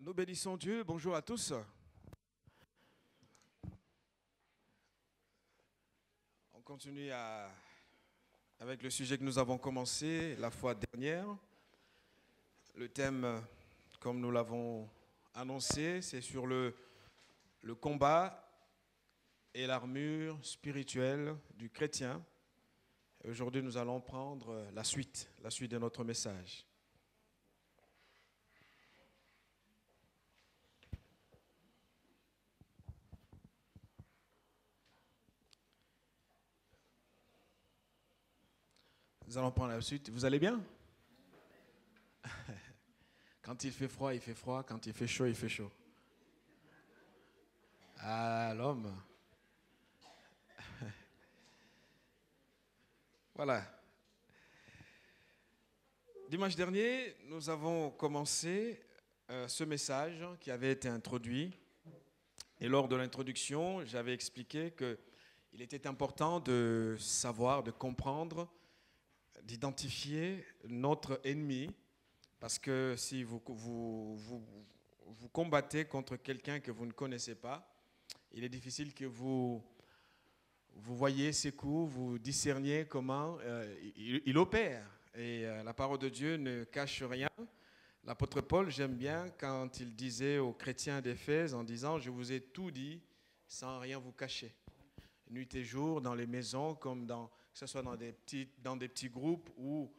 Nous bénissons Dieu. Bonjour à tous. On continue avec le sujet que nous avons commencé la fois dernière. Le thème, comme nous l'avons annoncé, c'est sur le combat et l'armure spirituelle du chrétien. Et aujourd'hui, nous allons prendre la suite de notre message. Nous allons prendre la suite. Vous allez bien? Quand il fait froid, il fait froid. Quand il fait chaud, il fait chaud. Ah, l'homme. Voilà. Dimanche dernier, nous avons commencé ce message qui avait été introduit. Et lors de l'introduction, j'avais expliqué qu'il était important de savoir, de comprendre, d'identifier notre ennemi. Parce que si vous combattez contre quelqu'un que vous ne connaissez pas, il est difficile que vous voyez ses coups, vous discerniez comment il opère. Et la parole de Dieu ne cache rien. L'apôtre Paul, j'aime bien quand il disait aux chrétiens d'Éphèse en disant « Je vous ai tout dit sans rien vous cacher ». Nuit et jour, dans les maisons, comme que ce soit dans des petits groupes ou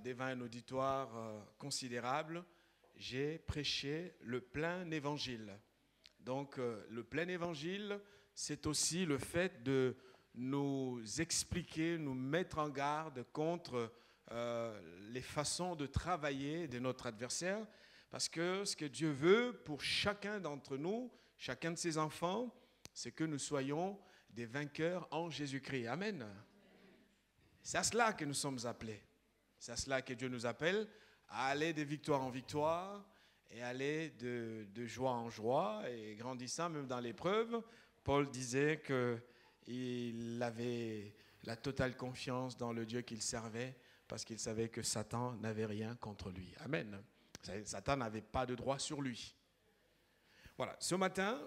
devant un auditoire considérable, j'ai prêché le plein évangile. Donc, le plein évangile, c'est aussi le fait de nous expliquer, nous mettre en garde contre les façons de travailler de notre adversaire, parce que ce que Dieu veut pour chacun d'entre nous, chacun de ses enfants, c'est que nous soyons des vainqueurs en Jésus-Christ. Amen. C'est à cela que nous sommes appelés. C'est à cela que Dieu nous appelle, à aller de victoire en victoire et aller de joie en joie et grandissant même dans l'épreuve. Paul disait qu'il avait la totale confiance dans le Dieu qu'il servait parce qu'il savait que Satan n'avait rien contre lui. Amen. Satan n'avait pas de droit sur lui. Voilà. Ce matin,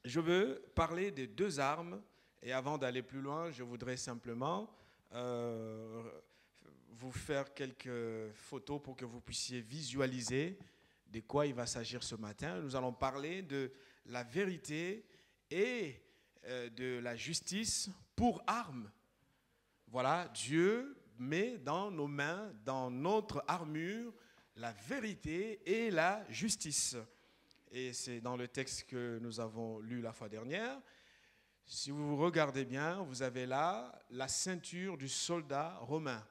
je veux parler des deux armes. Et avant d'aller plus loin, je voudrais simplement vous faire quelques photos pour que vous puissiez visualiser de quoi il va s'agir ce matin. Nous allons parler de la vérité et de la justice pour armes. Voilà, Dieu met dans nos mains, dans notre armure, la vérité et la justice. Et c'est dans le texte que nous avons lu la fois dernière. Si vous regardez bien, vous avez là la ceinture du soldat romain.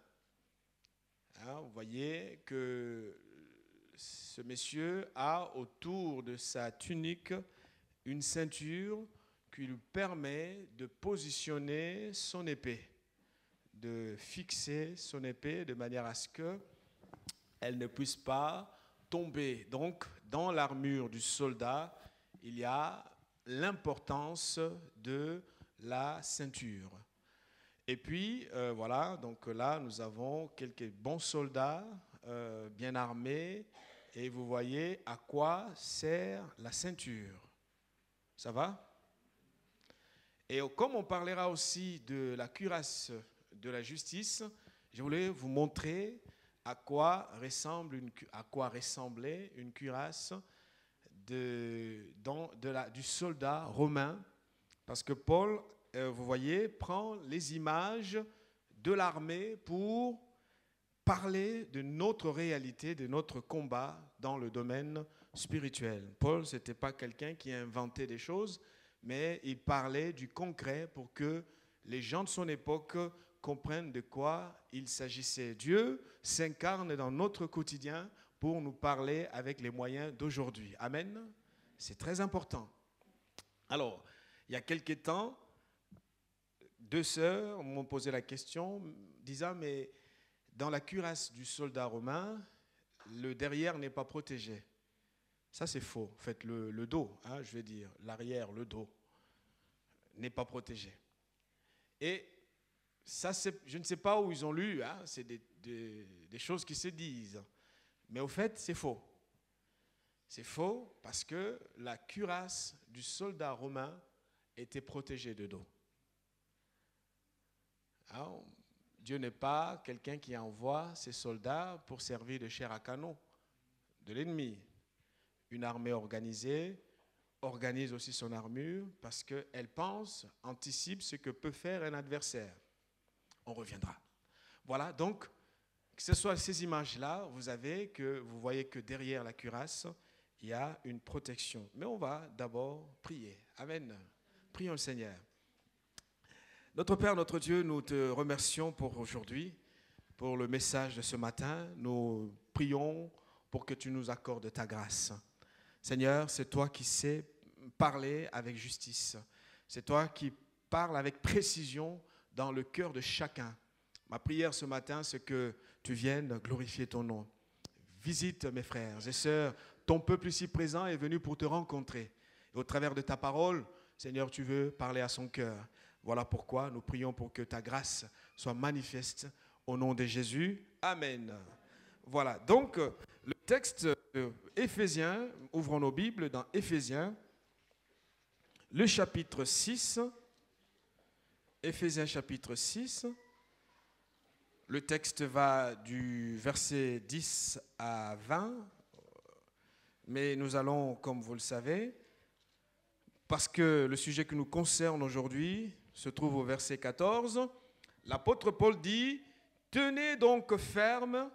Hein, vous voyez que ce monsieur a autour de sa tunique une ceinture qui lui permet de positionner son épée, de fixer son épée de manière à ce qu'elle ne puisse pas tomber. Donc, dans l'armure du soldat, il y a l'importance de la ceinture. Et puis, voilà, donc là, nous avons quelques bons soldats bien armés. Et vous voyez à quoi sert la ceinture. Ça va? Et comme on parlera aussi de la cuirasse de la justice, je voulais vous montrer à quoi ressemblait une cuirasse du soldat romain. Parce que Paul, vous voyez, prend les images de l'armée pour parler de notre réalité, de notre combat dans le domaine spirituel. Paul, ce n'était pas quelqu'un qui inventait des choses, mais il parlait du concret pour que les gens de son époque comprennent de quoi il s'agissait. Dieu s'incarne dans notre quotidien pour nous parler avec les moyens d'aujourd'hui. Amen. C'est très important. Alors, il y a quelque temps, deux sœurs m'ont posé la question, disant, mais dans la cuirasse du soldat romain, le derrière n'est pas protégé. Ça, c'est faux. En fait, le dos, hein, je vais dire, l'arrière, le dos, n'est pas protégé. Et ça, je ne sais pas où ils ont lu, hein, c'est des choses qui se disent. Mais au fait, c'est faux. C'est faux parce que la cuirasse du soldat romain était protégée de dos. Alors, Dieu n'est pas quelqu'un qui envoie ses soldats pour servir de chair à canon de l'ennemi. Une armée organisée organise aussi son armure parce qu'elle pense, anticipe ce que peut faire un adversaire. On reviendra. Voilà, donc, que ce soit ces images-là, vous voyez que derrière la cuirasse, il y a une protection. Mais on va d'abord prier. Amen. Prions le Seigneur. Notre Père, notre Dieu, nous te remercions pour aujourd'hui, pour le message de ce matin. Nous prions pour que tu nous accordes ta grâce. Seigneur, c'est toi qui sais parler avec justice. C'est toi qui parles avec précision dans le cœur de chacun. Ma prière ce matin, c'est que tu viennes glorifier ton nom. Visite mes frères et sœurs. Ton peuple ici présent est venu pour te rencontrer. Et au travers de ta parole, Seigneur, tu veux parler à son cœur. Voilà pourquoi nous prions pour que ta grâce soit manifeste au nom de Jésus. Amen. Voilà, donc le texte de Éphésiens, ouvrons nos Bibles dans Éphésiens, le chapitre 6. Éphésiens chapitre 6. Le texte va du verset 10 à 20, mais nous allons, comme vous le savez, parce que le sujet qui nous concerne aujourd'hui se trouve au verset 14, l'apôtre Paul dit « Tenez donc ferme,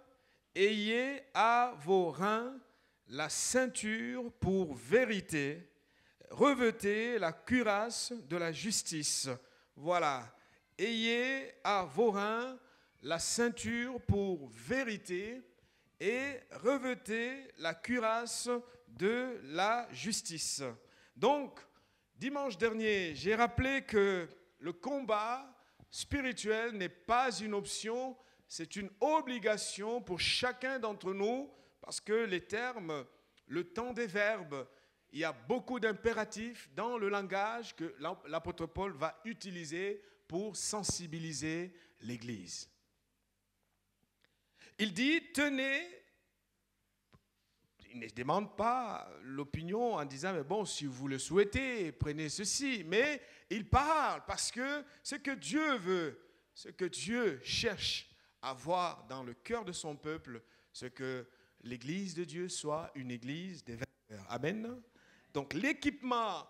ayez à vos reins la ceinture pour vérité, revêtez la cuirasse de la justice. » Voilà, ayez à vos reins la ceinture pour vérité et revêtez la cuirasse de la justice. Donc, dimanche dernier, j'ai rappelé que le combat spirituel n'est pas une option, c'est une obligation pour chacun d'entre nous, parce que les termes, le temps des verbes, il y a beaucoup d'impératifs dans le langage que l'apôtre Paul va utiliser pour sensibiliser l'Église. Il dit, tenez, il ne demande pas l'opinion en disant, mais bon, si vous le souhaitez, prenez ceci. Mais il parle parce que ce que Dieu veut, ce que Dieu cherche à voir dans le cœur de son peuple, c'est que l'Église de Dieu soit une Église des vainqueurs. Amen. Donc l'équipement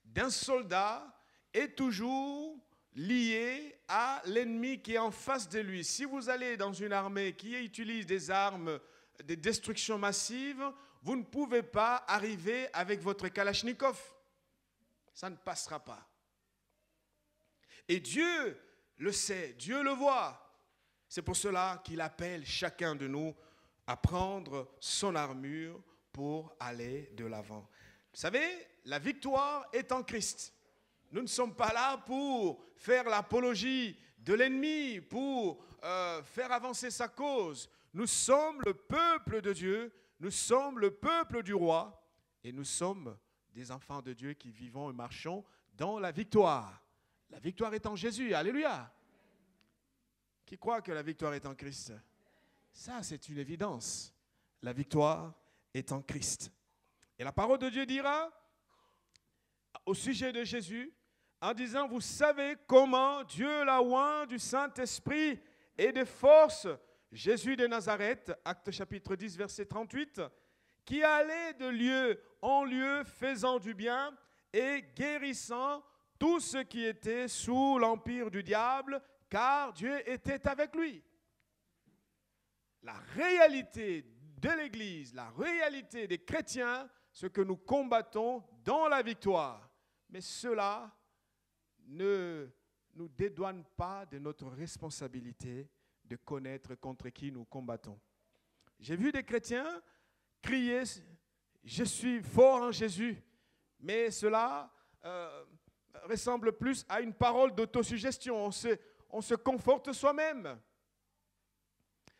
d'un soldat est toujours lié à l'ennemi qui est en face de lui. Si vous allez dans une armée qui utilise des armes de destruction massive, vous ne pouvez pas arriver avec votre Kalachnikov. Ça ne passera pas. Et Dieu le sait, Dieu le voit. C'est pour cela qu'il appelle chacun de nous à prendre son armure pour aller de l'avant. Vous savez, la victoire est en Christ. Nous ne sommes pas là pour faire l'apologie de l'ennemi, pour faire avancer sa cause. Nous sommes le peuple de Dieu, nous sommes le peuple du roi, et nous sommes des enfants de Dieu qui vivons et marchons dans la victoire. La victoire est en Jésus, alléluia. Qui croit que la victoire est en Christ? Ça, c'est une évidence. La victoire est en Christ. Et la parole de Dieu dira, au sujet de Jésus, en disant, vous savez comment Dieu l'a oint du Saint-Esprit et de force, Jésus de Nazareth, Actes chapitre 10, verset 38, qui allait de lieu en lieu faisant du bien et guérissant tous ceux qui étaient sous l'empire du diable, car Dieu était avec lui. La réalité de l'Église, la réalité des chrétiens, ce que nous combattons dans la victoire. Mais cela ne nous dédouane pas de notre responsabilité de connaître contre qui nous combattons. J'ai vu des chrétiens crier « Je suis fort en Jésus », mais cela ressemble plus à une parole d'autosuggestion. On se conforte soi-même.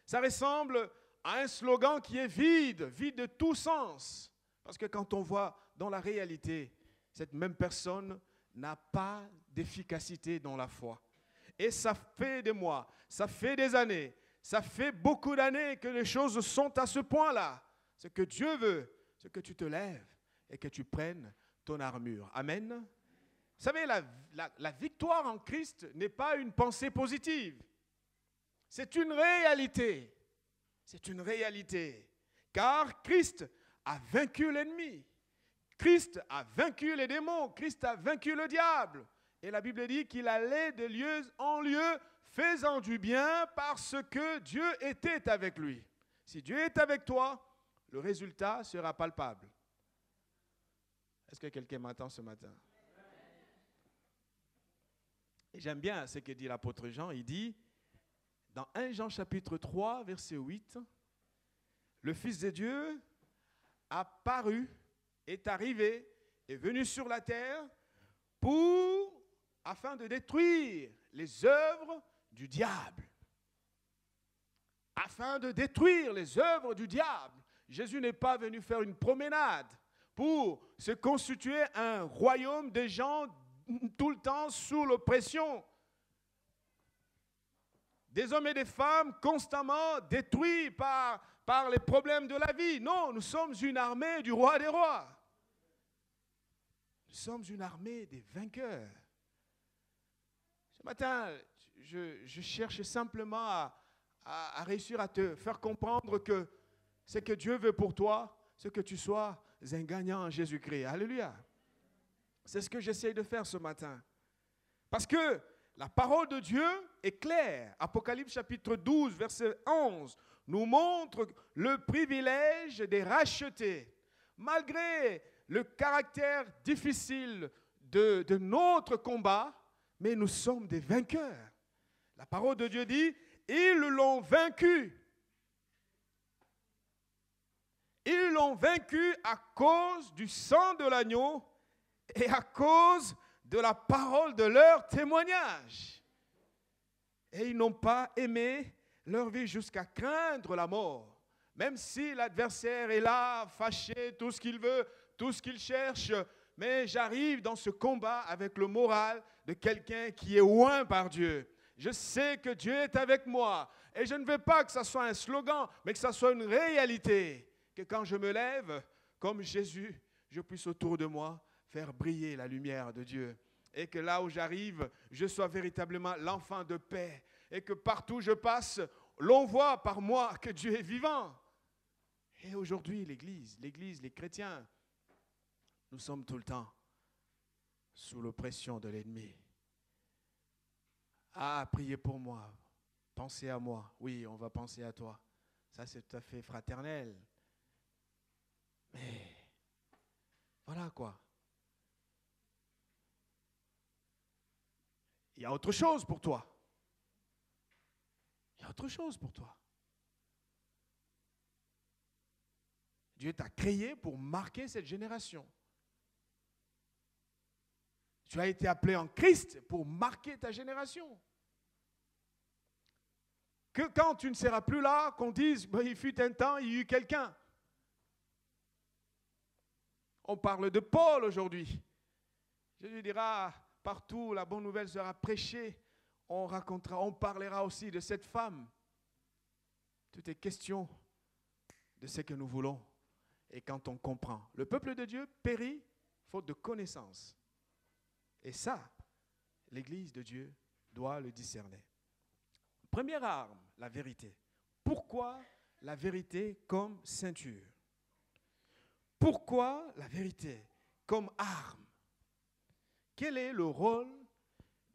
Ça ressemble à un slogan qui est vide de tout sens. Parce que quand on voit dans la réalité, cette même personne n'a pas d'efficacité dans la foi. Et ça fait des mois, ça fait des années, ça fait beaucoup d'années que les choses sont à ce point-là. Ce que Dieu veut, c'est que tu te lèves et que tu prennes ton armure. Amen. Vous savez, la victoire en Christ n'est pas une pensée positive. C'est une réalité. C'est une réalité. Car Christ a vaincu l'ennemi. Christ a vaincu les démons. Christ a vaincu le diable. Et la Bible dit qu'il allait de lieu en lieu, faisant du bien parce que Dieu était avec lui. Si Dieu est avec toi, le résultat sera palpable. Est-ce que quelqu'un m'entend ce matin? Et j'aime bien ce que dit l'apôtre Jean. Il dit, dans 1 Jean chapitre 3, verset 8, le Fils de Dieu a paru, est arrivé, est venu sur la terre afin de détruire les œuvres du diable. Afin de détruire les œuvres du diable. Jésus n'est pas venu faire une promenade pour se constituer un royaume de gens tout le temps sous l'oppression. Des hommes et des femmes constamment détruits par les problèmes de la vie. Non, nous sommes une armée du roi des rois. Nous sommes une armée des vainqueurs. Ce matin, je cherche simplement à réussir à te faire comprendre que ce que Dieu veut pour toi, c'est que tu sois un gagnant en Jésus-Christ. Alléluia. C'est ce que j'essaie de faire ce matin. Parce que la parole de Dieu est claire. Apocalypse chapitre 12, verset 11, nous montre le privilège des rachetés. Malgré le caractère difficile de notre combat, mais nous sommes des vainqueurs. La parole de Dieu dit, ils l'ont vaincu. Ils l'ont vaincu à cause du sang de l'agneau et à cause de la parole de leur témoignage. Et ils n'ont pas aimé leur vie jusqu'à craindre la mort. Même si l'adversaire est là, fâché, tout ce qu'il veut, tout ce qu'il cherche, mais j'arrive dans ce combat avec le moral de quelqu'un qui est oint par Dieu. Je sais que Dieu est avec moi et je ne veux pas que ça soit un slogan, mais que ça soit une réalité. Que quand je me lève, comme Jésus, je puisse autour de moi faire briller la lumière de Dieu. Et que là où j'arrive, je sois véritablement l'enfant de paix. Et que partout où je passe, l'on voit par moi que Dieu est vivant. Et aujourd'hui, l'Église, les chrétiens, nous sommes tout le temps sous l'oppression de l'ennemi. Ah, priez pour moi, pensez à moi. Oui, on va penser à toi. Ça, c'est tout à fait fraternel. Mais voilà quoi. Il y a autre chose pour toi. Il y a autre chose pour toi. Dieu t'a créé pour marquer cette génération. Tu as été appelé en Christ pour marquer ta génération. Que quand tu ne seras plus là, qu'on dise, il fut un temps, il y a eu quelqu'un. On parle de Paul aujourd'hui. Jésus dira, partout la bonne nouvelle sera prêchée. On parlera aussi de cette femme. Tout est question de ce que nous voulons. Et quand on comprend, le peuple de Dieu périt faute de connaissance. Et ça, l'Église de Dieu doit le discerner. Première arme, la vérité. Pourquoi la vérité comme ceinture? Pourquoi la vérité comme arme? Quel est le rôle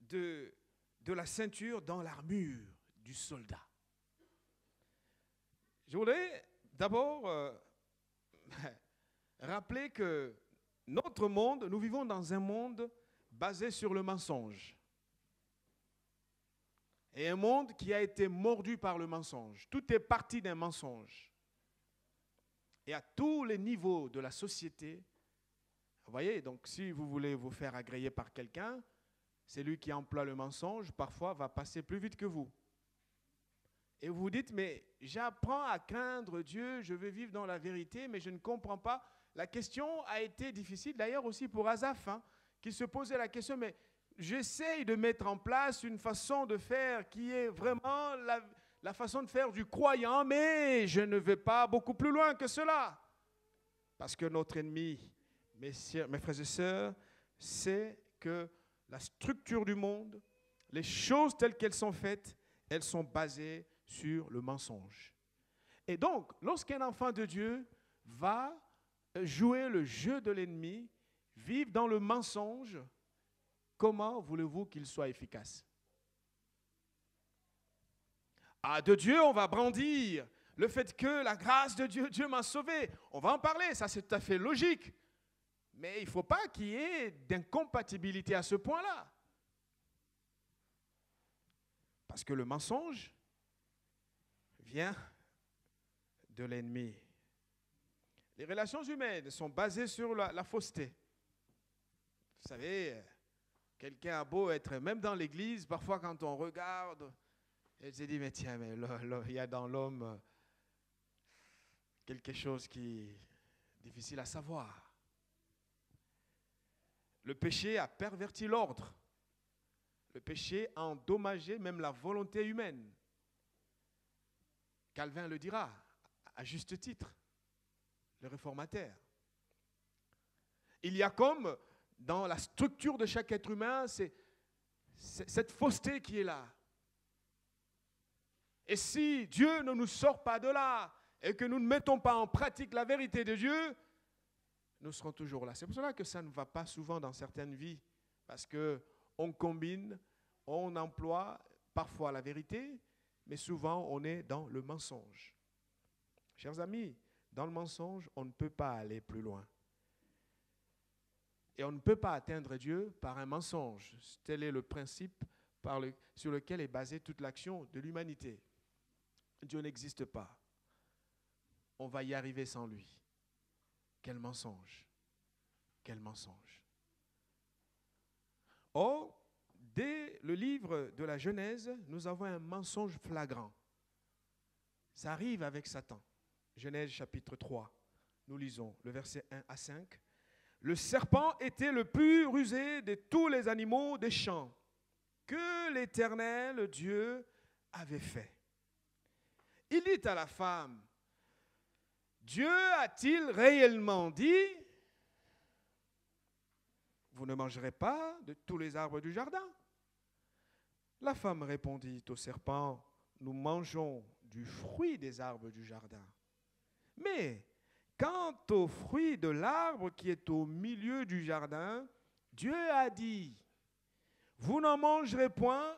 de la ceinture dans l'armure du soldat? Je voudrais d'abord rappeler que notre monde, nous vivons dans un monde basé sur le mensonge. Et un monde qui a été mordu par le mensonge. Tout est parti d'un mensonge. Et à tous les niveaux de la société, vous voyez, donc si vous voulez vous faire agréer par quelqu'un, celui qui emploie le mensonge, parfois, va passer plus vite que vous. Et vous vous dites, mais j'apprends à craindre Dieu, je veux vivre dans la vérité, mais je ne comprends pas. La question a été difficile, d'ailleurs aussi pour Asaph, qui se posait la question, mais j'essaye de mettre en place une façon de faire qui est vraiment la façon de faire du croyant, mais je ne vais pas beaucoup plus loin que cela. Parce que notre ennemi, mes frères et sœurs, c'est que la structure du monde, les choses telles qu'elles sont faites, elles sont basées sur le mensonge. Et donc, lorsqu'un enfant de Dieu va jouer le jeu de l'ennemi, vivre dans le mensonge, comment voulez-vous qu'il soit efficace? Ah, de Dieu, on va brandir le fait que la grâce de Dieu, Dieu m'a sauvé. On va en parler, ça c'est tout à fait logique. Mais il ne faut pas qu'il y ait d'incompatibilité à ce point-là. Parce que le mensonge vient de l'ennemi. Les relations humaines sont basées sur la fausseté. Vous savez, quelqu'un a beau être, même dans l'église, parfois quand on regarde, elle se dit, mais tiens, mais il y a dans l'homme quelque chose qui est difficile à savoir. Le péché a perverti l'ordre. Le péché a endommagé même la volonté humaine. Calvin le dira, à juste titre, le réformateur. Il y a comme, dans la structure de chaque être humain, c'est cette fausseté qui est là. Et si Dieu ne nous sort pas de là, et que nous ne mettons pas en pratique la vérité de Dieu, nous serons toujours là. C'est pour cela que ça ne va pas souvent dans certaines vies, parce qu'on combine, on emploie parfois la vérité, mais souvent on est dans le mensonge. Chers amis, dans le mensonge, on ne peut pas aller plus loin. Et on ne peut pas atteindre Dieu par un mensonge. Tel est le principe sur lequel est basée toute l'action de l'humanité. Dieu n'existe pas. On va y arriver sans lui. Quel mensonge. Quel mensonge. Or, dès le livre de la Genèse, nous avons un mensonge flagrant. Ça arrive avec Satan. Genèse chapitre 3. Nous lisons le verset 1 à 5. Le serpent était le plus rusé de tous les animaux des champs que l'Éternel Dieu avait fait. Il dit à la femme, Dieu a-t-il réellement dit, vous ne mangerez pas de tous les arbres du jardin? La femme répondit au serpent, nous mangeons du fruit des arbres du jardin. Mais quant au fruit de l'arbre qui est au milieu du jardin, Dieu a dit, vous n'en mangerez point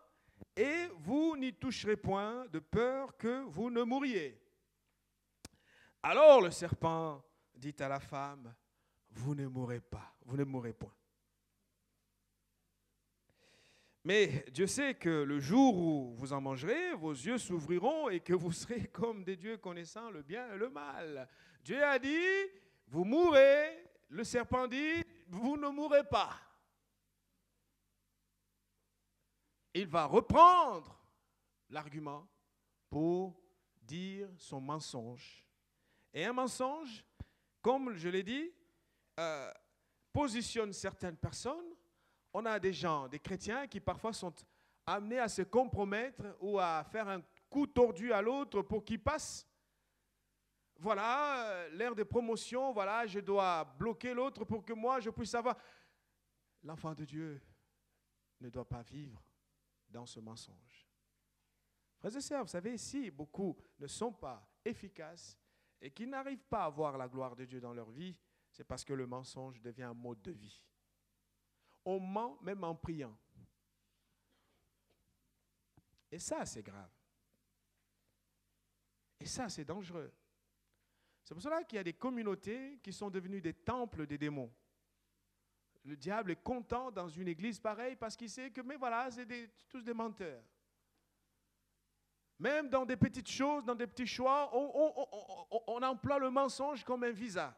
et vous n'y toucherez point de peur que vous ne mouriez. Alors le serpent dit à la femme, vous ne mourrez pas, vous ne mourrez point. Mais Dieu sait que le jour où vous en mangerez, vos yeux s'ouvriront et que vous serez comme des dieux connaissant le bien et le mal. Dieu a dit, vous mourrez. Le serpent dit, vous ne mourrez pas. Il va reprendre l'argument pour dire son mensonge. Et un mensonge, comme je l'ai dit, positionne certaines personnes. On a des gens, des chrétiens qui parfois sont amenés à se compromettre ou à faire un coup tordu à l'autre pour qu'il passe. Voilà, l'ère de promotion, voilà, je dois bloquer l'autre pour que moi je puisse savoir. L'enfant de Dieu ne doit pas vivre dans ce mensonge. Frères et sœurs, vous savez, si beaucoup ne sont pas efficaces et qui n'arrivent pas à voir la gloire de Dieu dans leur vie, c'est parce que le mensonge devient un mode de vie. On ment même en priant. Et ça, c'est grave. Et ça, c'est dangereux. C'est pour cela qu'il y a des communautés qui sont devenues des temples des démons. Le diable est content dans une église pareille parce qu'il sait que, mais voilà, c'est tous des menteurs. Même dans des petites choses, dans des petits choix, on emploie le mensonge comme un visa.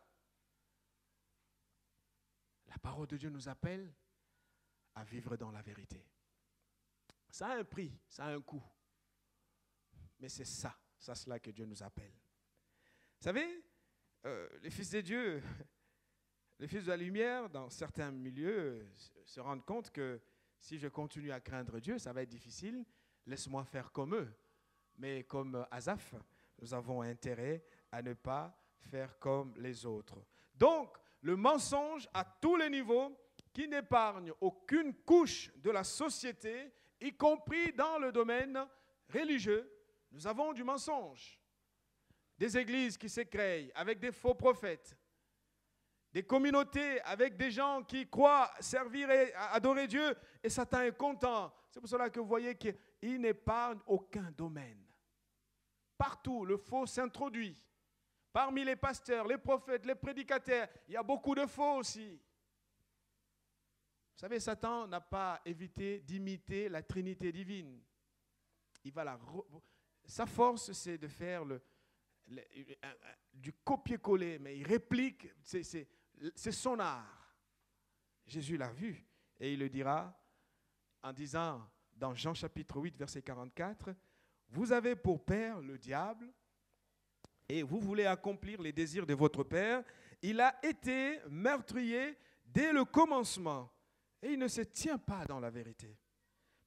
La parole de Dieu nous appelle à vivre dans la vérité. Ça a un prix, ça a un coût. Mais c'est cela que Dieu nous appelle. Vous savez, les fils de Dieu, les fils de la lumière, dans certains milieux, se rendent compte que si je continue à craindre Dieu, ça va être difficile. Laisse-moi faire comme eux. Mais comme Asaph, nous avons intérêt à ne pas faire comme les autres. Donc, le mensonge à tous les niveaux qui n'épargne aucune couche de la société, y compris dans le domaine religieux. Nous avons du mensonge. Des églises qui s'écrèent avec des faux prophètes. Des communautés avec des gens qui croient servir et adorer Dieu et Satan est content. C'est pour cela que vous voyez qu'il n'épargne aucun domaine. Partout, le faux s'introduit. Parmi les pasteurs, les prophètes, les prédicateurs, il y a beaucoup de faux aussi. Vous savez, Satan n'a pas évité d'imiter la Trinité divine. Sa force, c'est de faire du copier-coller, mais il réplique, c'est son art. Jésus l'a vu et il le dira en disant dans Jean chapitre 8, verset 44, « Vous avez pour père le diable et vous voulez accomplir les désirs de votre père. Il a été meurtrier dès le commencement et il ne se tient pas dans la vérité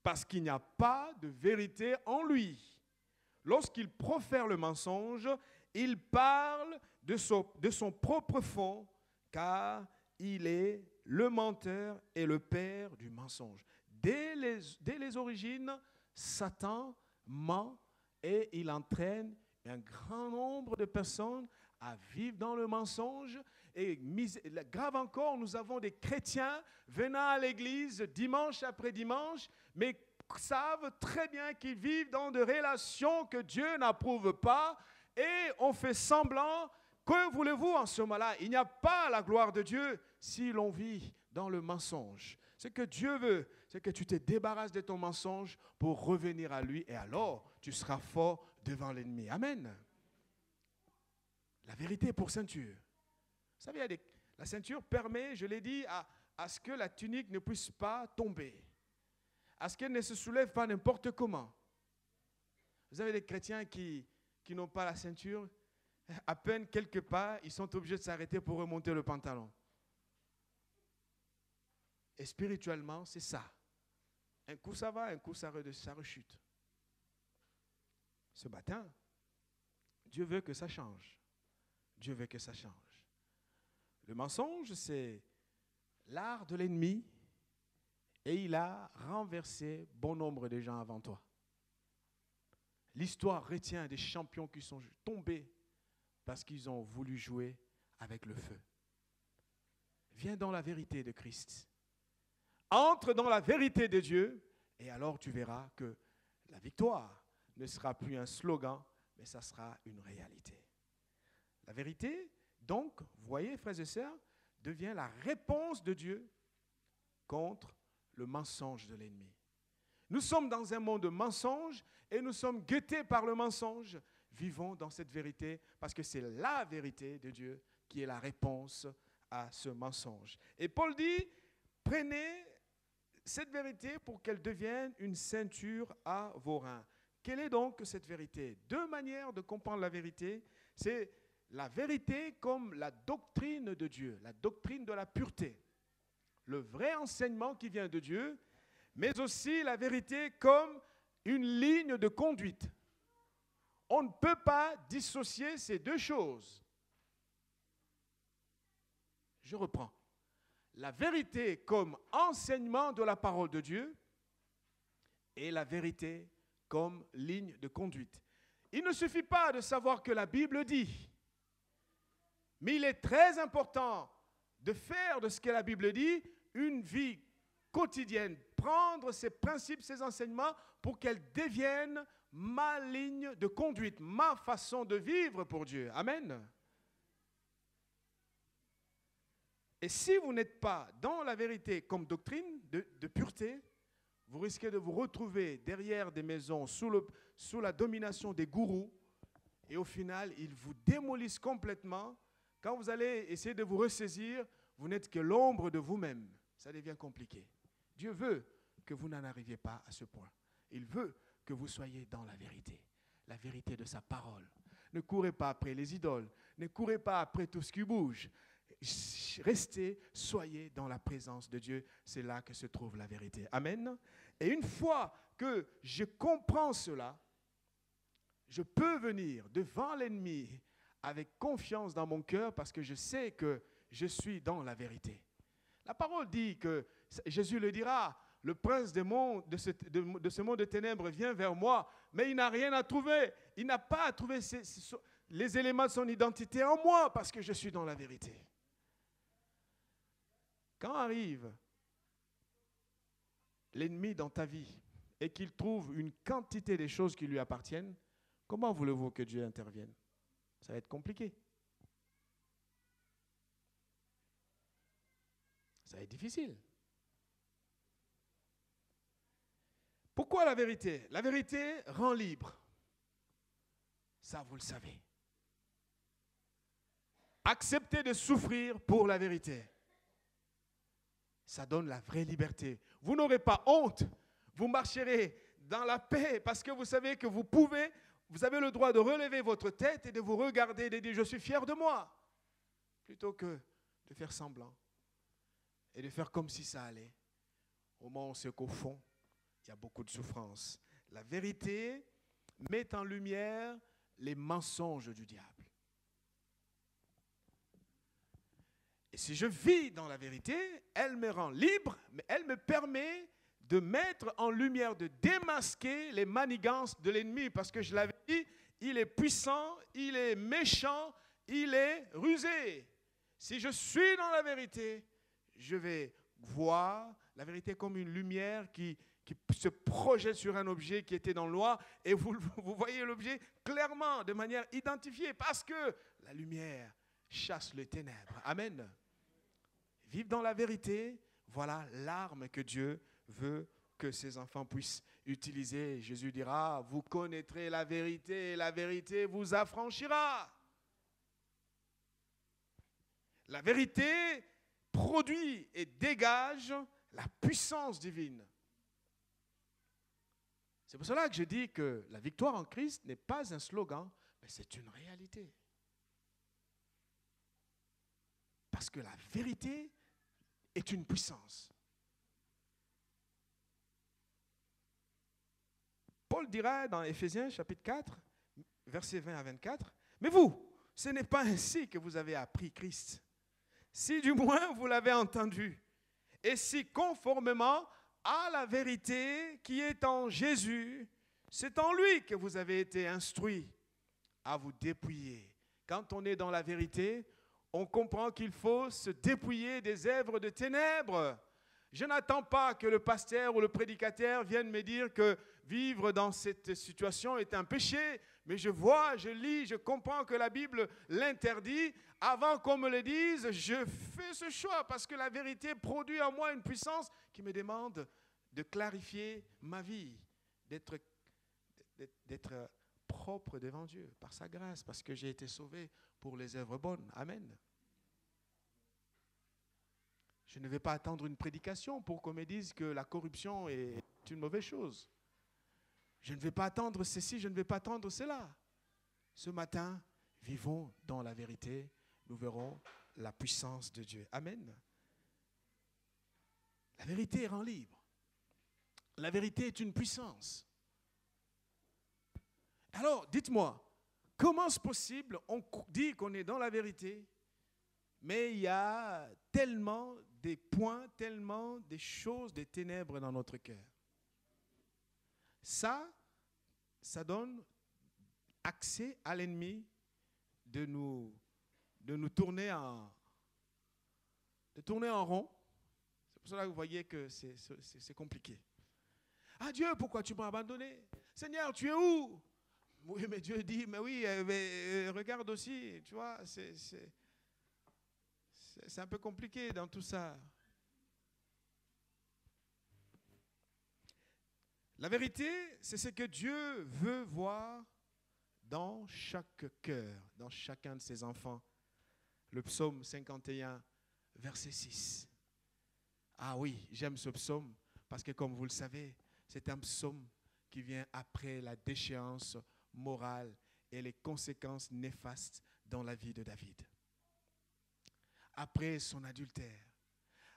parce qu'il n'y a pas de vérité en lui. Lorsqu'il profère le mensonge, il parle de son propre fond, car il est le menteur et le père du mensonge. » Dès les origines, Satan ment et il entraîne un grand nombre de personnes à vivre dans le mensonge. Et grave encore, nous avons des chrétiens venant à l'église dimanche après dimanche, mais savent très bien qu'ils vivent dans des relations que Dieu n'approuve pas et on fait semblant. Que voulez-vous en ce moment-là? Il n'y a pas la gloire de Dieu si l'on vit dans le mensonge. Ce que Dieu veut, c'est que tu te débarrasses de ton mensonge pour revenir à lui et alors tu seras fort devant l'ennemi. Amen. La vérité pour ceinture. Vous savez, la ceinture permet, je l'ai dit, à ce que la tunique ne puisse pas tomber, à ce qu'elle ne se soulève pas n'importe comment. Vous avez des chrétiens qui n'ont pas la ceinture, à peine quelques pas, ils sont obligés de s'arrêter pour remonter le pantalon. Et spirituellement, c'est ça. Un coup ça va, un coup ça rechute. Ce matin, Dieu veut que ça change. Dieu veut que ça change. Le mensonge, c'est l'art de l'ennemi et il a renversé bon nombre de gens avant toi. L'histoire retient des champions qui sont tombés parce qu'ils ont voulu jouer avec le feu. Viens dans la vérité de Christ. Entre dans la vérité de Dieu et alors tu verras que la victoire ne sera plus un slogan, mais ça sera une réalité. La vérité, donc, vous voyez, frères et sœurs, devient la réponse de Dieu contre le mensonge de l'ennemi. Nous sommes dans un monde de mensonges et nous sommes guettés par le mensonge. Vivons dans cette vérité parce que c'est la vérité de Dieu qui est la réponse à ce mensonge. Et Paul dit, prenez cette vérité pour qu'elle devienne une ceinture à vos reins. Quelle est donc cette vérité? Deux manières de comprendre la vérité. C'est la vérité comme la doctrine de Dieu, la doctrine de la pureté. Le vrai enseignement qui vient de Dieu, mais aussi la vérité comme une ligne de conduite. On ne peut pas dissocier ces deux choses. Je reprends. La vérité comme enseignement de la parole de Dieu et la vérité comme ligne de conduite. Il ne suffit pas de savoir que la Bible dit, mais il est très important de faire de ce que la Bible dit une vie quotidienne, prendre ces principes, ces enseignements pour qu'elles deviennent ma ligne de conduite, ma façon de vivre pour Dieu. Amen. Et si vous n'êtes pas dans la vérité comme doctrine de pureté, vous risquez de vous retrouver derrière des maisons sous la domination des gourous et au final, ils vous démolissent complètement. Quand vous allez essayer de vous ressaisir, vous n'êtes que l'ombre de vous-même. Ça devient compliqué. Dieu veut que vous n'en arriviez pas à ce point. Il veut que vous soyez dans la vérité de sa parole. Ne courez pas après les idoles, ne courez pas après tout ce qui bouge. Restez, soyez dans la présence de Dieu. C'est là que se trouve la vérité. Amen. Et une fois que je comprends cela, je peux venir devant l'ennemi avec confiance dans mon cœur parce que je sais que je suis dans la vérité. La parole dit que, Jésus le dira, le prince de ce monde de ténèbres vient vers moi, mais il n'a rien à trouver. Il n'a pas à trouver les éléments de son identité en moi, parce que je suis dans la vérité. Quand arrive l'ennemi dans ta vie et qu'il trouve une quantité de choses qui lui appartiennent, comment voulez-vous que Dieu intervienne? Ça va être compliqué. Ça va être difficile. Pourquoi la vérité? La vérité rend libre. Ça, vous le savez. Acceptez de souffrir pour la vérité. Ça donne la vraie liberté. Vous n'aurez pas honte. Vous marcherez dans la paix parce que vous savez que vous avez le droit de relever votre tête et de vous regarder et de dire « je suis fier de moi » plutôt que de faire semblant et de faire comme si ça allait. Au moment où on sait qu'au fond, il y a beaucoup de souffrance. La vérité met en lumière les mensonges du diable. Et si je vis dans la vérité, elle me rend libre, mais elle me permet de mettre en lumière, de démasquer les manigances de l'ennemi. Parce que je l'avais dit, il est puissant, il est méchant, il est rusé. Si je suis dans la vérité, je vais voir la vérité comme une lumière qui se projette sur un objet qui était dans le noir et vous voyez l'objet clairement, de manière identifiée, parce que la lumière chasse les ténèbres. Amen. Vivre dans la vérité, voilà l'arme que Dieu veut que ses enfants puissent utiliser. Jésus dira, vous connaîtrez la vérité et la vérité vous affranchira. La vérité produit et dégage la puissance divine. C'est pour cela que je dis que la victoire en Christ n'est pas un slogan, mais c'est une réalité. Parce que la vérité est une puissance. Paul dira dans Éphésiens chapitre 4, versets 20 à 24, « Mais vous, ce n'est pas ainsi que vous avez appris Christ, si du moins vous l'avez entendu, et si conformément à la vérité qui est en Jésus, c'est en lui que vous avez été instruits à vous dépouiller. » Quand on est dans la vérité, on comprend qu'il faut se dépouiller des œuvres de ténèbres. Je n'attends pas que le pasteur ou le prédicateur vienne me dire que vivre dans cette situation est un péché, mais je vois, je lis, je comprends que la Bible l'interdit. Avant qu'on me le dise, je fais ce choix parce que la vérité produit en moi une puissance qui me demande de clarifier ma vie, d'être propre devant Dieu par sa grâce, parce que j'ai été sauvé pour les œuvres bonnes. Amen. Je ne vais pas attendre une prédication pour qu'on me dise que la corruption est une mauvaise chose. Je ne vais pas attendre ceci, je ne vais pas attendre cela. Ce matin, vivons dans la vérité, nous verrons la puissance de Dieu. Amen. La vérité rend libre. La vérité est une puissance. Alors, dites-moi, comment est-ce possible, on dit qu'on est dans la vérité, mais il y a tellement des points, tellement des choses, des ténèbres dans notre cœur. Ça donne accès à l'ennemi de nous tourner en rond. C'est pour cela que vous voyez que c'est compliqué. Ah Dieu, pourquoi tu m'as abandonné? Seigneur, tu es où? Oui, mais Dieu dit, mais oui, mais regarde aussi, tu vois, c'est un peu compliqué dans tout ça. La vérité, c'est ce que Dieu veut voir dans chaque cœur, dans chacun de ses enfants. Le psaume 51, verset 6. Ah oui, j'aime ce psaume parce que comme vous le savez, c'est un psaume qui vient après la déchéance morale et les conséquences néfastes dans la vie de David. Après son adultère,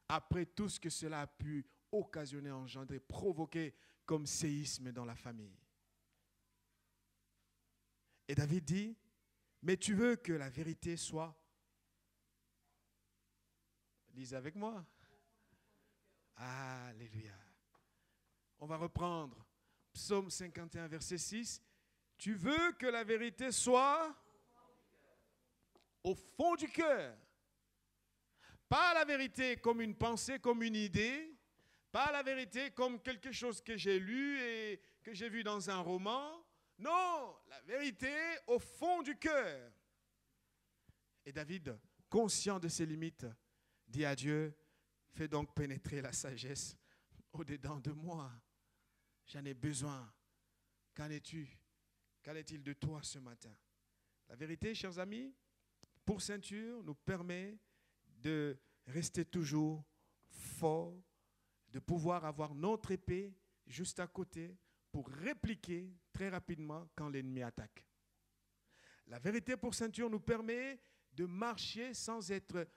après tout ce que cela a pu occasionner, engendrer, provoquer comme séisme dans la famille. Et David dit, mais tu veux que la vérité soit Lisez avec moi. Alléluia. On va reprendre Psaume 51, verset 6. Tu veux que la vérité soit au fond du cœur. Pas la vérité comme une pensée, comme une idée. Pas la vérité comme quelque chose que j'ai lu et que j'ai vu dans un roman. Non, la vérité au fond du cœur. Et David, conscient de ses limites, dit à Dieu, fais donc pénétrer la sagesse au-dedans de moi. J'en ai besoin. Qu'en es-tu? Qu'en est-il de toi ce matin? La vérité, chers amis, pour ceinture, nous permet de rester toujours fort, de pouvoir avoir notre épée juste à côté pour répliquer très rapidement quand l'ennemi attaque. La vérité pour ceinture nous permet de marcher sans être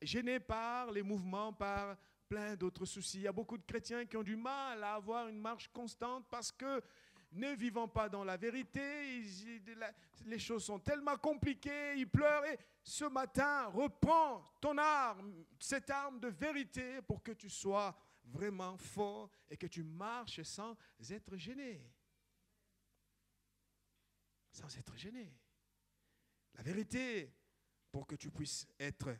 gêné par les mouvements, par plein d'autres soucis. Il y a beaucoup de chrétiens qui ont du mal à avoir une marche constante parce que ne vivant pas dans la vérité, les choses sont tellement compliquées, ils pleurent. Et ce matin, reprends ton arme, cette arme de vérité pour que tu sois vraiment fort et que tu marches sans être gêné. Sans être gêné. La vérité pour que tu puisses être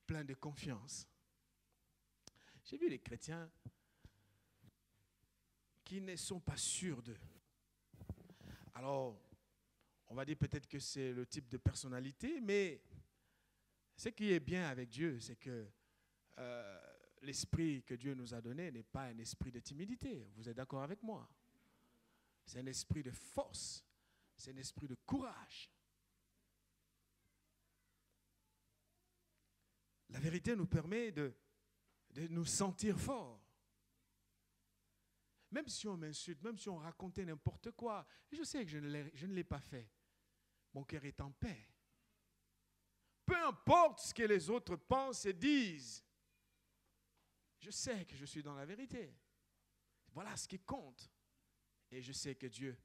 plein de confiance. J'ai vu les chrétiens qui ne sont pas sûrs d'eux. Alors, on va dire peut-être que c'est le type de personnalité, mais ce qui est bien avec Dieu, c'est que l'esprit que Dieu nous a donné n'est pas un esprit de timidité. Vous êtes d'accord avec moi? C'est un esprit de force. C'est un esprit de courage. La vérité nous permet de nous sentir forts. Même si on m'insulte, même si on racontait n'importe quoi, je sais que je ne l'ai pas fait. Mon cœur est en paix. Peu importe ce que les autres pensent et disent, je sais que je suis dans la vérité. Voilà ce qui compte. Et je sais que Dieu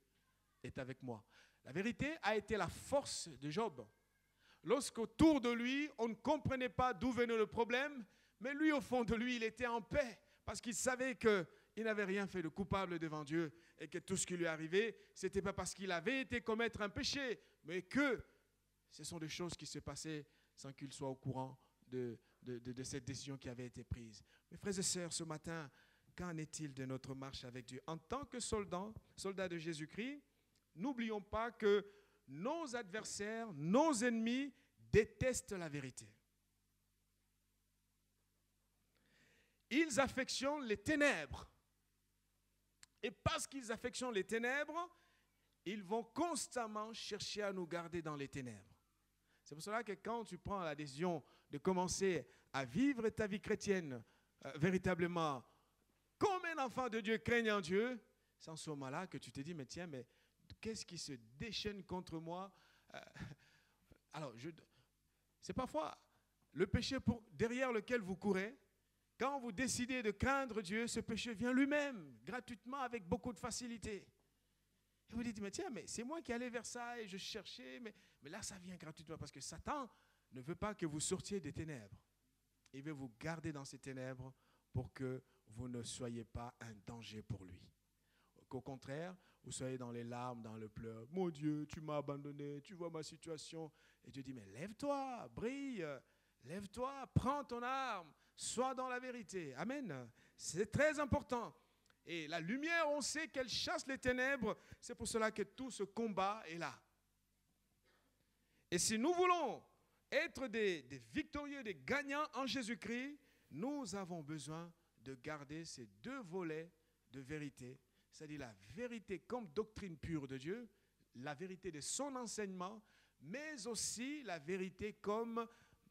est avec moi. La vérité a été la force de Job. Lorsqu'autour de lui, on ne comprenait pas d'où venait le problème, mais lui, au fond de lui, il était en paix parce qu'il savait qu'il n'avait rien fait de coupable devant Dieu et que tout ce qui lui arrivait, ce n'était pas parce qu'il avait été commettre un péché, mais que ce sont des choses qui se passaient sans qu'il soit au courant de cette décision qui avait été prise. Mes frères et sœurs, ce matin, qu'en est-il de notre marche avec Dieu? En tant que soldats de Jésus-Christ, n'oublions pas que nos adversaires, nos ennemis détestent la vérité. Ils affectionnent les ténèbres. Et parce qu'ils affectionnent les ténèbres, ils vont constamment chercher à nous garder dans les ténèbres. C'est pour cela que quand tu prends la décision de commencer à vivre ta vie chrétienne véritablement comme un enfant de Dieu craignant Dieu, c'est en ce moment-là que tu te dis, mais tiens, mais qu'est-ce qui se déchaîne contre moi? Alors, c'est parfois le péché derrière lequel vous courez. Quand vous décidez de craindre Dieu, ce péché vient lui-même, gratuitement, avec beaucoup de facilité. Et vous dites, mais tiens, mais c'est moi qui allais vers ça et je cherchais, mais là, ça vient gratuitement parce que Satan ne veut pas que vous sortiez des ténèbres. Il veut vous garder dans ces ténèbres pour que vous ne soyez pas un danger pour lui. Qu'au contraire, vous soyez dans les larmes, dans le pleur. Mon Dieu, tu m'as abandonné, tu vois ma situation. Et Dieu dit, mais lève-toi, brille, lève-toi, prends ton arme, sois dans la vérité. Amen. C'est très important. Et la lumière, on sait qu'elle chasse les ténèbres. C'est pour cela que tout ce combat est là. Et si nous voulons être des victorieux, des gagnants en Jésus-Christ, nous avons besoin de garder ces deux volets de vérité, c'est-à-dire la vérité comme doctrine pure de Dieu, la vérité de son enseignement, mais aussi la vérité comme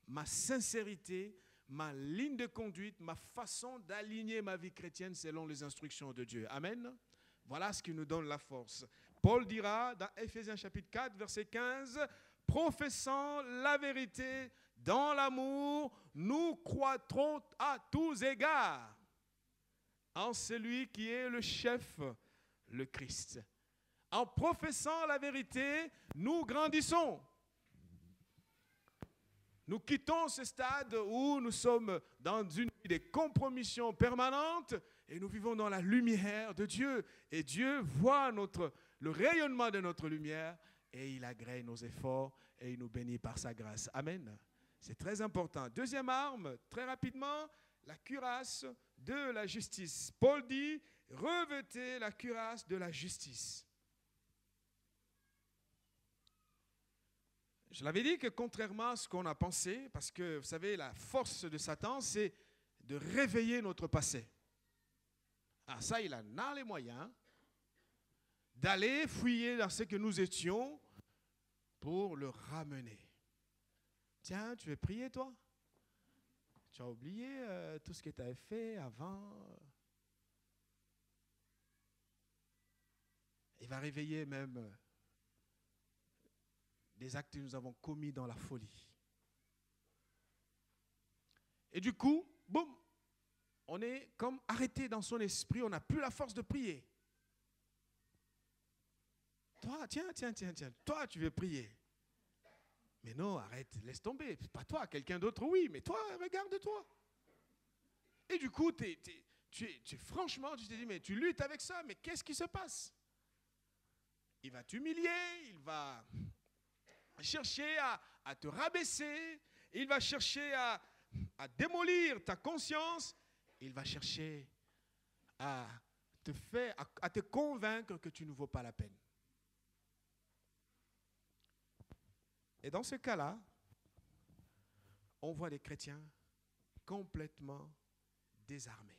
ma sincérité, ma ligne de conduite, ma façon d'aligner ma vie chrétienne selon les instructions de Dieu. Amen. Voilà ce qui nous donne la force. Paul dira dans Éphésiens chapitre 4, verset 15, « Professant la vérité dans l'amour, nous croîtrons à tous égards en celui qui est le chef, le Christ. » En professant la vérité, nous grandissons. Nous quittons ce stade où nous sommes dans une vie de compromission permanente et nous vivons dans la lumière de Dieu. Et Dieu voit le rayonnement de notre lumière et il agrée nos efforts et il nous bénit par sa grâce. Amen. C'est très important. Deuxième arme, très rapidement, la cuirasse de la justice. Paul dit, revêtez la cuirasse de la justice. Je l'avais dit que contrairement à ce qu'on a pensé, parce que vous savez, la force de Satan, c'est de réveiller notre passé. Ah, ça, il en a les moyens d'aller fouiller dans ce que nous étions pour le ramener. Tiens, tu veux prier, toi? Tu as oublié tout ce que tu avais fait avant. Il va réveiller même des actes que nous avons commis dans la folie. Et du coup, boum, on est comme arrêté dans son esprit, on n'a plus la force de prier. Toi, tiens, toi tu veux prier. Mais non, arrête, laisse tomber. Pas toi, quelqu'un d'autre, oui, mais toi, regarde-toi. Et du coup, franchement, tu te dis, mais tu luttes avec ça, mais qu'est-ce qui se passe? Il va t'humilier, il va chercher à te rabaisser, il va chercher à démolir ta conscience, il va chercher à te convaincre que tu ne vaux pas la peine. Et dans ce cas-là, on voit des chrétiens complètement désarmés.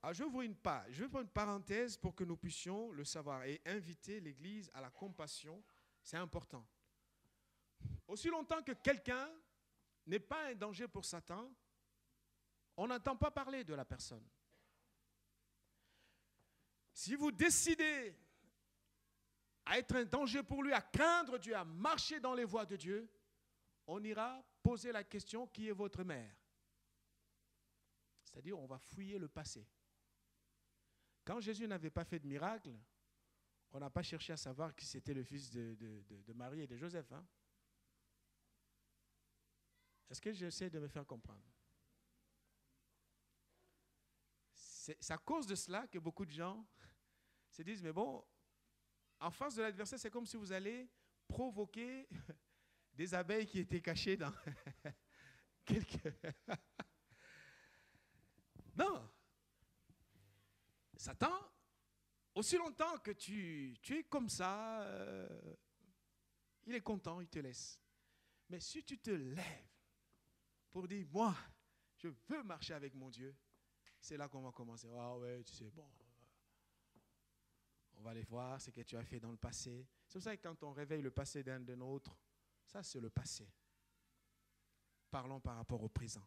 Alors je vais faire une parenthèse pour que nous puissions le savoir et inviter l'Église à la compassion, c'est important. Aussi longtemps que quelqu'un n'est pas un danger pour Satan, on n'entend pas parler de la personne. Si vous décidez à être un danger pour lui, à craindre Dieu, à marcher dans les voies de Dieu, on ira poser la question, qui est votre mère? C'est-à-dire, on va fouiller le passé. Quand Jésus n'avait pas fait de miracle, on n'a pas cherché à savoir qui c'était le fils de Marie et de Joseph. Hein? Est-ce que j'essaie de me faire comprendre? C'est à cause de cela que beaucoup de gens se disent, mais bon, en face de l'adversaire, c'est comme si vous allez provoquer des abeilles qui étaient cachées dans quelques... Non. Satan, aussi longtemps que tu es comme ça, il est content, il te laisse. Mais si tu te lèves pour dire, moi, je veux marcher avec mon Dieu, c'est là qu'on va commencer. Ah ouais, tu sais, bon, on va aller voir ce que tu as fait dans le passé. C'est pour ça que quand on réveille le passé d'un de nôtres, ça c'est le passé. Parlons par rapport au présent.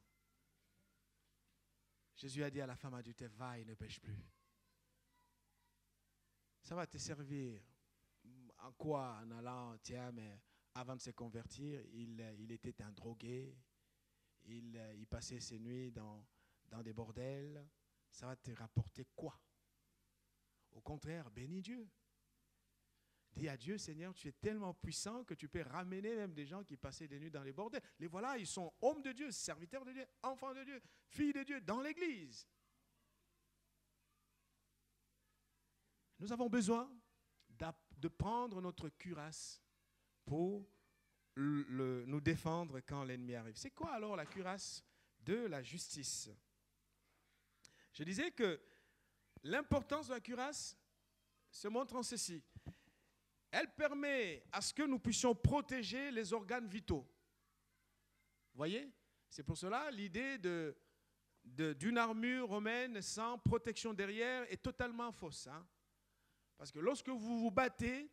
Jésus a dit à la femme adultère, va et ne pêche plus. Ça va te servir en quoi? En allant, tiens, mais avant de se convertir, il était un drogué, il passait ses nuits dans des bordels. Ça va te rapporter quoi? Au contraire, bénis Dieu. Dis à Dieu, Seigneur, tu es tellement puissant que tu peux ramener même des gens qui passaient des nuits dans les bordels. Les voilà, ils sont hommes de Dieu, serviteurs de Dieu, enfants de Dieu, filles de Dieu, dans l'église. Nous avons besoin de prendre notre cuirasse pour nous défendre quand l'ennemi arrive. C'est quoi alors la cuirasse de la justice? Je disais que l'importance de la cuirasse se montre en ceci. Elle permet à ce que nous puissions protéger les organes vitaux. Vous voyez? C'est pour cela l'idée d'une armure romaine sans protection derrière est totalement fausse. Hein? Parce que lorsque vous vous battez,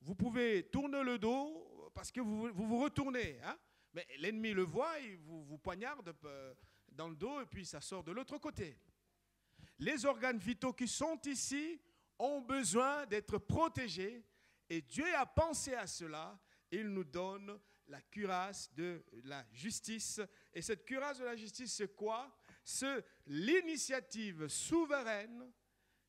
vous pouvez tourner le dos parce que vous retournez. Hein? Mais l'ennemi le voit, il vous poignarde dans le dos et puis ça sort de l'autre côté. Les organes vitaux qui sont ici ont besoin d'être protégés et Dieu a pensé à cela. Il nous donne la cuirasse de la justice. Et cette cuirasse de la justice, c'est quoi? C'est l'initiative souveraine,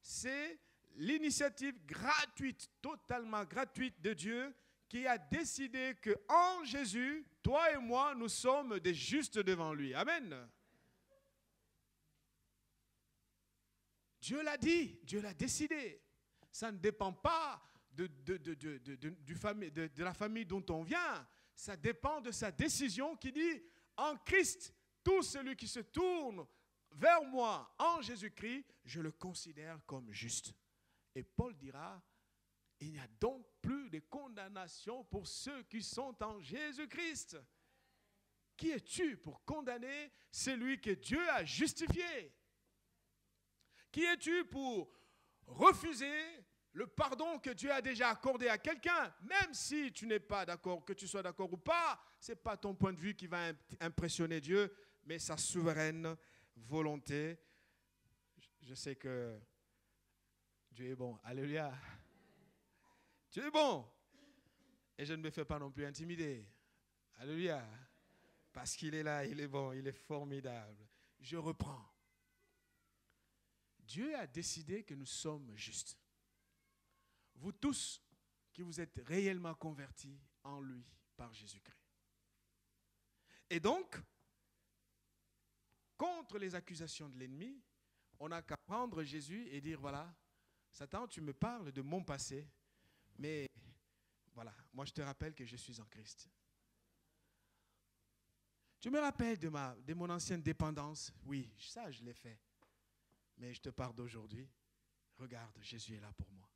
c'est l'initiative gratuite, totalement gratuite de Dieu qui a décidé qu'en Jésus, toi et moi, nous sommes des justes devant lui. Amen. Dieu l'a dit, Dieu l'a décidé. Ça ne dépend pas de la famille dont on vient. Ça dépend de sa décision qui dit, en Christ, tout celui qui se tourne vers moi en Jésus-Christ, je le considère comme juste. Et Paul dira, il n'y a donc plus de condamnation pour ceux qui sont en Jésus-Christ. Qui es-tu pour condamner celui que Dieu a justifié? Qui es-tu pour refuser le pardon que Dieu a déjà accordé à quelqu'un? Même si tu n'es pas d'accord, que tu sois d'accord ou pas, ce n'est pas ton point de vue qui va impressionner Dieu, mais sa souveraine volonté. Je sais que Dieu est bon. Alléluia. Dieu est bon. Et je ne me fais pas non plus intimider. Alléluia. Parce qu'il est là, il est bon, il est formidable. Je reprends. Dieu a décidé que nous sommes justes. Vous tous qui vous êtes réellement convertis en lui par Jésus-Christ. Et donc, contre les accusations de l'ennemi, on n'a qu'à prendre Jésus et dire, voilà, Satan, tu me parles de mon passé, mais voilà, moi je te rappelle que je suis en Christ. Tu me rappelles de mon ancienne dépendance? Oui, ça je l'ai fait. Mais je te parle d'aujourd'hui. Regarde, Jésus est là pour moi.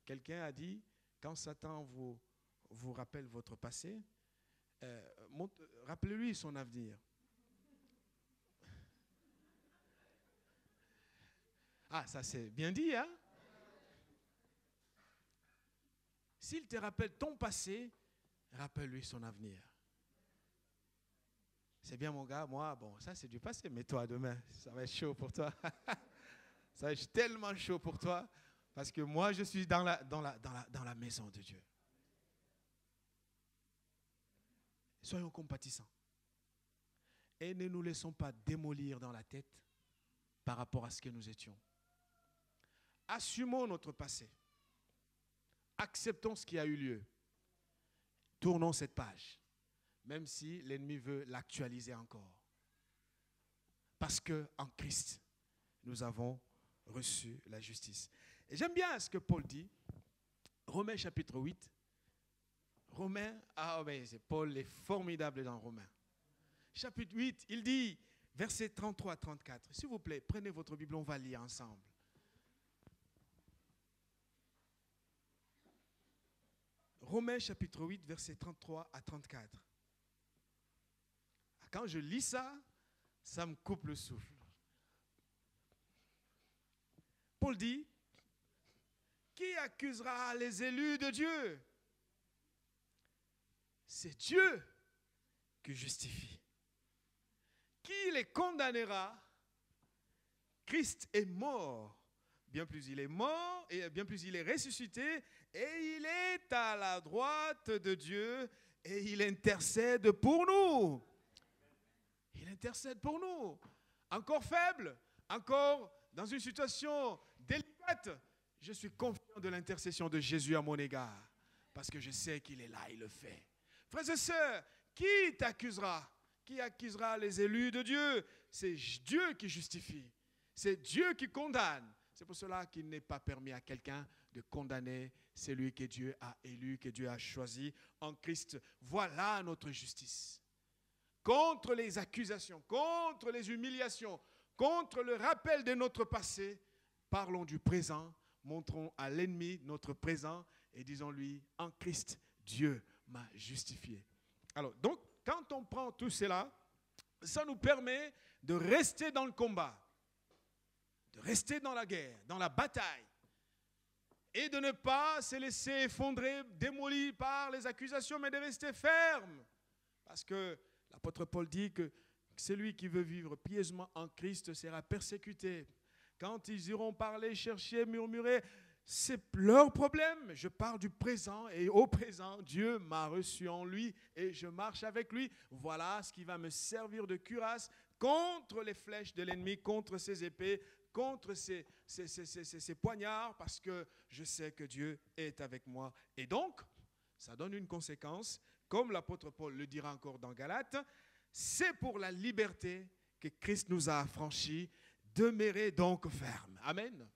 Quelqu'un a dit, quand Satan vous rappelle votre passé, rappelez-lui son avenir. Ah, ça c'est bien dit, hein? S'il te rappelle ton passé, rappelle-lui son avenir. C'est bien mon gars, moi, bon, ça c'est du passé, mais toi demain, ça va être chaud pour toi. Ça va être tellement chaud pour toi, parce que moi je suis dans la maison de Dieu. Soyons compatissants. Et ne nous laissons pas démolir dans la tête par rapport à ce que nous étions. Assumons notre passé. Acceptons ce qui a eu lieu. Tournons cette page, même si l'ennemi veut l'actualiser encore. Parce qu'en Christ, nous avons reçu la justice. Et j'aime bien ce que Paul dit, Romains chapitre 8. Romains, Paul est formidable dans Romains. Chapitre 8, il dit, versets 33 à 34. S'il vous plaît, prenez votre Bible, on va lire ensemble. Romains chapitre 8, versets 33 à 34. Quand je lis ça, ça me coupe le souffle. Paul dit, qui accusera les élus de Dieu? C'est Dieu qui justifie. Qui les condamnera? Christ est mort. Bien plus il est mort, et bien plus il est ressuscité, et il est à la droite de Dieu, et il intercède pour nous. Il intercède pour nous. Encore faible, encore dans une situation délicate, je suis confiant de l'intercession de Jésus à mon égard, parce que je sais qu'il est là, il le fait. Frères et sœurs, qui t'accusera? Qui accusera les élus de Dieu? C'est Dieu qui justifie. C'est Dieu qui condamne. C'est pour cela qu'il n'est pas permis à quelqu'un de condamner celui que Dieu a élu, que Dieu a choisi en Christ. Voilà notre justice. Contre les accusations, contre les humiliations, contre le rappel de notre passé, parlons du présent, montrons à l'ennemi notre présent et disons-lui, en Christ, Dieu m'a justifié. Alors, donc, quand on prend tout cela, ça nous permet de rester dans le combat, de rester dans la guerre, dans la bataille, et de ne pas se laisser effondrer, démoli par les accusations, mais de rester ferme. Parce que l'apôtre Paul dit que celui qui veut vivre pieusement en Christ sera persécuté. Quand ils iront parler, chercher, murmurer, c'est leur problème. Je parle du présent et au présent, Dieu m'a reçu en lui et je marche avec lui. Voilà ce qui va me servir de cuirasse contre les flèches de l'ennemi, contre ses épées, contre ces poignards, parce que je sais que Dieu est avec moi. Et donc, ça donne une conséquence. Comme l'apôtre Paul le dira encore dans Galates, c'est pour la liberté que Christ nous a affranchis. Demeurez donc fermes. Amen.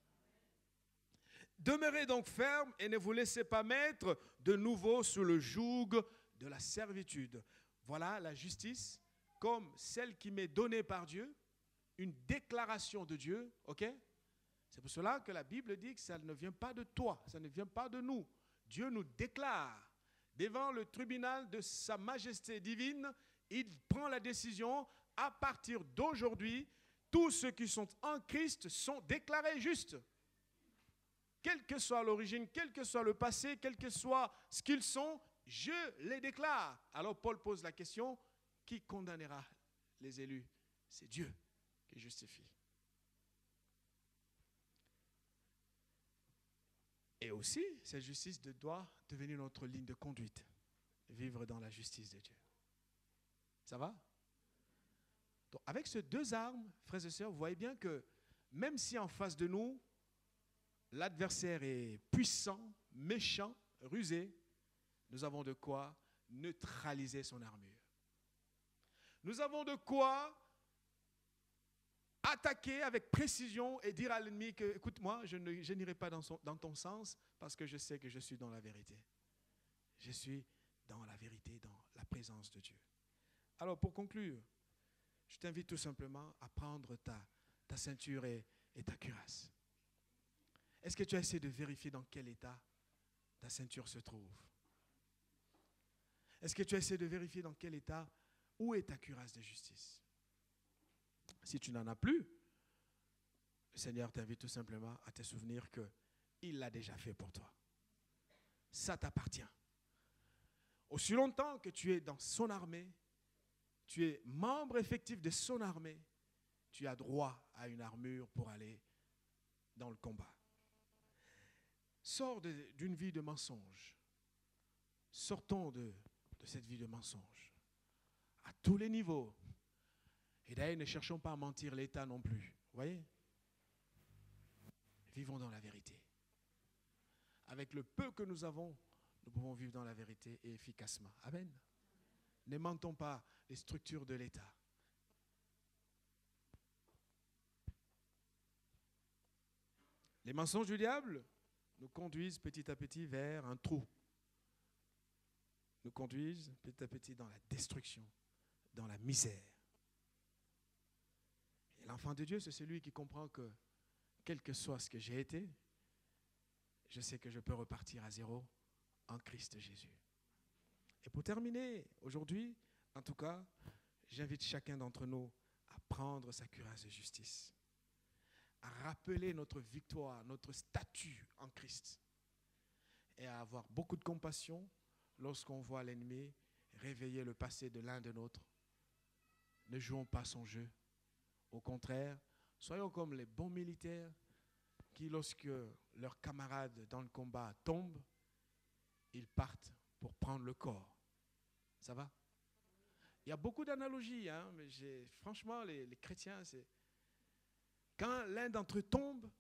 Demeurez donc fermes et ne vous laissez pas mettre de nouveau sous le joug de la servitude. Voilà la justice comme celle qui m'est donnée par Dieu, une déclaration de Dieu, ok? C'est pour cela que la Bible dit que ça ne vient pas de toi, ça ne vient pas de nous. Dieu nous déclare devant le tribunal de sa majesté divine, il prend la décision, à partir d'aujourd'hui, tous ceux qui sont en Christ sont déclarés justes. Quelle que soit l'origine, quel que soit le passé, quel que soit ce qu'ils sont, je les déclare. Alors Paul pose la question, qui condamnera les élus? C'est Dieu qui justifie. Et aussi, cette justice doit devenir notre ligne de conduite. Vivre dans la justice de Dieu. Ça va? Donc, avec ces deux armes, frères et sœurs, vous voyez bien que même si en face de nous, l'adversaire est puissant, méchant, rusé, nous avons de quoi neutraliser son armure. Nous avons de quoi attaquer avec précision et dire à l'ennemi que, écoute-moi, je n'irai pas dans ton sens parce que je sais que je suis dans la vérité. Je suis dans la vérité, dans la présence de Dieu. Alors, pour conclure, je t'invite tout simplement à prendre ta ceinture et ta cuirasse. Est-ce que tu as essayé de vérifier dans quel état ta ceinture se trouve? Est-ce que tu as essayé de vérifier dans quel état, où est ta cuirasse de justice? Si tu n'en as plus, le Seigneur t'invite tout simplement à te souvenir qu'il l'a déjà fait pour toi. Ça t'appartient. Aussi longtemps que tu es dans son armée, tu es membre effectif de son armée, tu as droit à une armure pour aller dans le combat. Sors d'une vie de mensonge. Sortons de cette vie de mensonge. À tous les niveaux. Et d'ailleurs, ne cherchons pas à mentir l'État non plus. Vous voyez? Vivons dans la vérité. Avec le peu que nous avons, nous pouvons vivre dans la vérité et efficacement. Amen. Ne mentons pas les structures de l'État. Les mensonges du diable nous conduisent petit à petit vers un trou. Nous conduisent petit à petit dans la destruction, dans la misère. Et l'enfant de Dieu, c'est celui qui comprend que, quel que soit ce que j'ai été, je sais que je peux repartir à zéro en Christ Jésus. Et pour terminer, aujourd'hui, en tout cas, j'invite chacun d'entre nous à prendre sa cuirasse de justice, à rappeler notre victoire, notre statut en Christ, et à avoir beaucoup de compassion lorsqu'on voit l'ennemi réveiller le passé de l'un de nôtre. Ne jouons pas son jeu. Au contraire, soyons comme les bons militaires qui, lorsque leurs camarades dans le combat tombent, ils partent pour prendre le corps. Ça va? Il y a beaucoup d'analogies, hein, mais franchement, les chrétiens, c'est... Quand l'un d'entre eux tombe,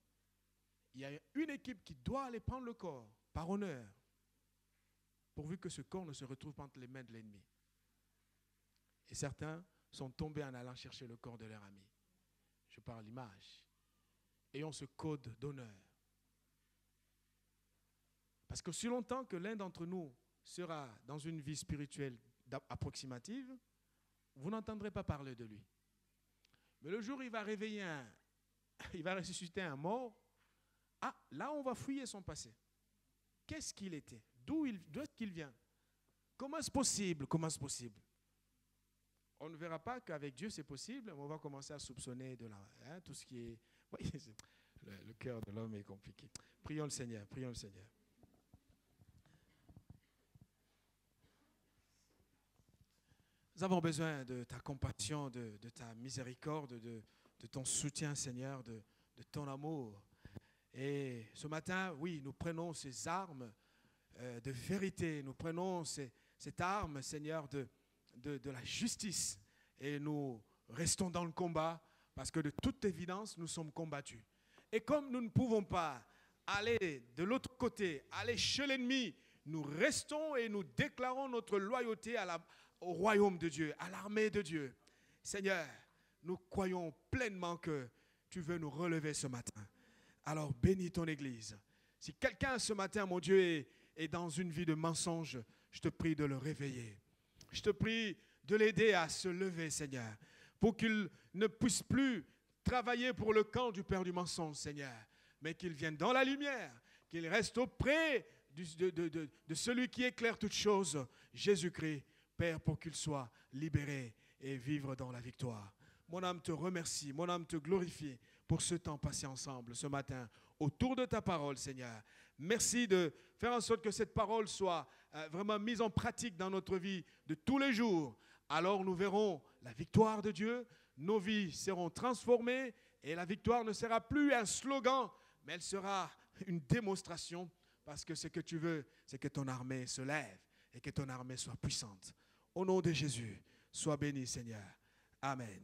il y a une équipe qui doit aller prendre le corps, par honneur, pourvu que ce corps ne se retrouve pas entre les mains de l'ennemi. Et certains sont tombés en allant chercher le corps de leur ami. Je parle l'image. Ayons ce code d'honneur. Parce que si longtemps que l'un d'entre nous sera dans une vie spirituelle approximative, vous n'entendrez pas parler de lui. Mais le jour où il va réveiller il va ressusciter un mort, là on va fouiller son passé. Qu'est-ce qu'il était? D'où est-ce qu'il vient? Comment est-ce possible? Comment est-ce possible? On ne verra pas qu'avec Dieu c'est possible, mais on va commencer à soupçonner de tout ce qui est... Voyez, le cœur de l'homme est compliqué. Prions le Seigneur, prions le Seigneur. Nous avons besoin de ta compassion, de ta miséricorde, de ton soutien, Seigneur, de ton amour. Et ce matin, oui, nous prenons ces armes de vérité, nous prenons cette arme, Seigneur, de la justice. Et nous restons dans le combat parce que de toute évidence, nous sommes combattus. Et comme nous ne pouvons pas aller de l'autre côté, aller chez l'ennemi, nous restons et nous déclarons notre loyauté au royaume de Dieu, à l'armée de Dieu. Seigneur, nous croyons pleinement que tu veux nous relever ce matin. Alors bénis ton Église. Si quelqu'un ce matin, mon Dieu, est dans une vie de mensonge, je te prie de le réveiller. Je te prie de l'aider à se lever, Seigneur, pour qu'il ne puisse plus travailler pour le camp du père du mensonge, Seigneur, mais qu'il vienne dans la lumière, qu'il reste auprès de celui qui éclaire toutes choses, Jésus-Christ, Père, pour qu'il soit libéré et vivre dans la victoire. Mon âme te remercie, mon âme te glorifie pour ce temps passé ensemble ce matin autour de ta parole, Seigneur. Merci de faire en sorte que cette parole soit vraiment mise en pratique dans notre vie de tous les jours. Alors nous verrons la victoire de Dieu, nos vies seront transformées et la victoire ne sera plus un slogan, mais elle sera une démonstration parce que ce que tu veux, c'est que ton armée se lève et que ton armée soit puissante. Au nom de Jésus, sois béni, Seigneur. Amen.